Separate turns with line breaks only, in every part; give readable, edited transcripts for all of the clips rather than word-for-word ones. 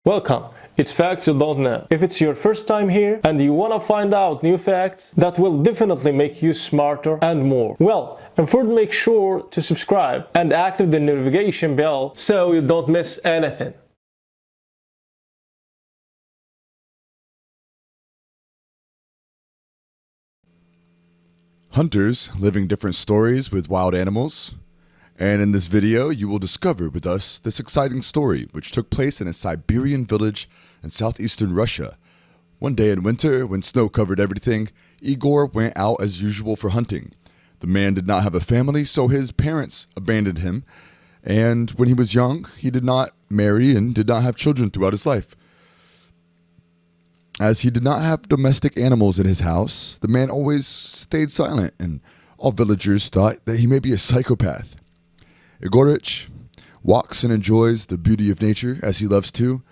Welcome. It's Facts You Don't Know. If it's your first time here and you want to find out new facts that will definitely make you smarter and more, well, and first make sure to subscribe and activate the notification bell so you don't miss anything.
Hunters living different stories with wild animals. And in this video, you will discover with us this exciting story, which took place in a Siberian village in southeastern Russia. One day in winter, when snow covered everything, Igor went out as usual for hunting. The man did not have a family, so his parents abandoned him. And when he was young, he did not marry and did not have children throughout his life. As he did not have domestic animals in his house, the man always stayed silent, and all villagers thought that he may be a psychopath. Igorich walks and enjoys the beauty of nature as he loves to,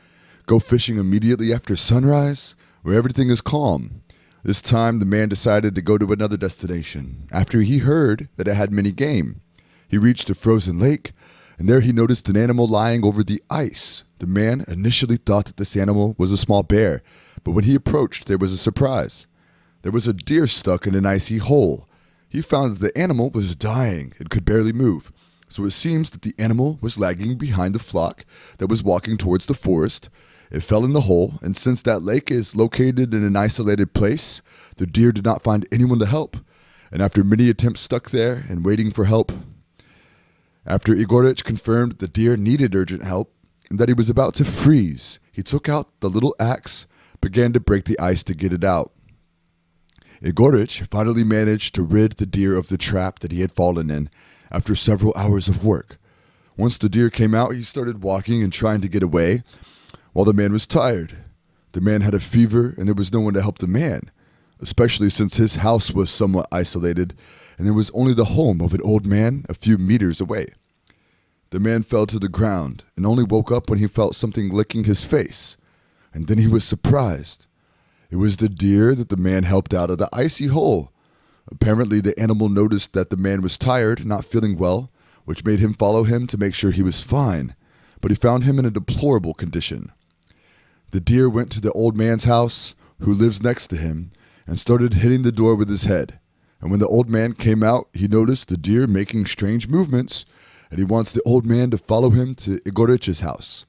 go fishing immediately after sunrise, where everything is calm. This time, the man decided to go to another destination, after he heard that it had many game. He reached a frozen lake, and there he noticed an animal lying over the ice. The man initially thought that this animal was a small bear, but when he approached, there was a surprise. There was a deer stuck in an icy hole. He found that the animal was dying and could barely move. So it seems that the animal was lagging behind the flock that was walking towards the forest. It fell in the hole, and since that lake is located in an isolated place, the deer did not find anyone to help. And after many attempts stuck there and waiting for help, after Igorich confirmed the deer needed urgent help and that he was about to freeze, he took out the little axe, began to break the ice to get it out. Igorich finally managed to rid the deer of the trap that he had fallen in after several hours of work. Once the deer came out, he started walking and trying to get away, while the man was tired. The man had a fever, and there was no one to help the man, especially since his house was somewhat isolated, and there was only the home of an old man a few meters away. The man fell to the ground, and only woke up when he felt something licking his face, and then he was surprised. It was the deer that the man helped out of the icy hole. Apparently, the animal noticed that the man was tired, not feeling well, which made him follow him to make sure he was fine, but he found him in a deplorable condition. The deer went to the old man's house, who lives next to him, and started hitting the door with his head. And when the old man came out, he noticed the deer making strange movements, and he wants the old man to follow him to Igorich's house.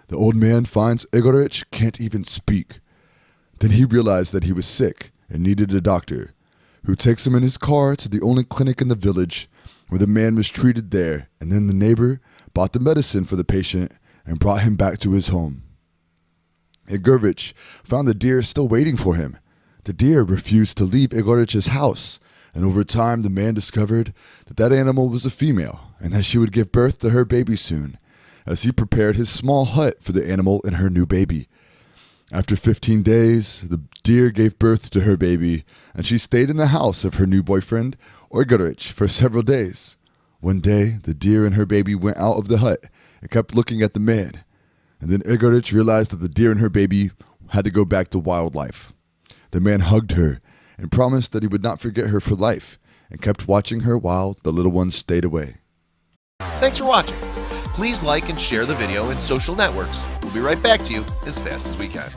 The old man finds Igorich can't even speak. Then he realized that he was sick and needed a doctor, who takes him in his car to the only clinic in the village, where the man was treated there, and then the neighbor bought the medicine for the patient and brought him back to his home. Igorich found the deer still waiting for him. The deer refused to leave Igorich's house, and over time the man discovered that that animal was a female, and that she would give birth to her baby soon, as he prepared his small hut for the animal and her new baby. After 15 days, the deer gave birth to her baby, and she stayed in the house of her new boyfriend, Igorich, for several days. One day, the deer and her baby went out of the hut and kept looking at the man. And then Igorich realized that the deer and her baby had to go back to wildlife. The man hugged her and promised that he would not forget her for life, and kept watching her while the little ones stayed away.
Thanks for watching. Please like and share the video in social networks. We'll be right back to you as fast as we can.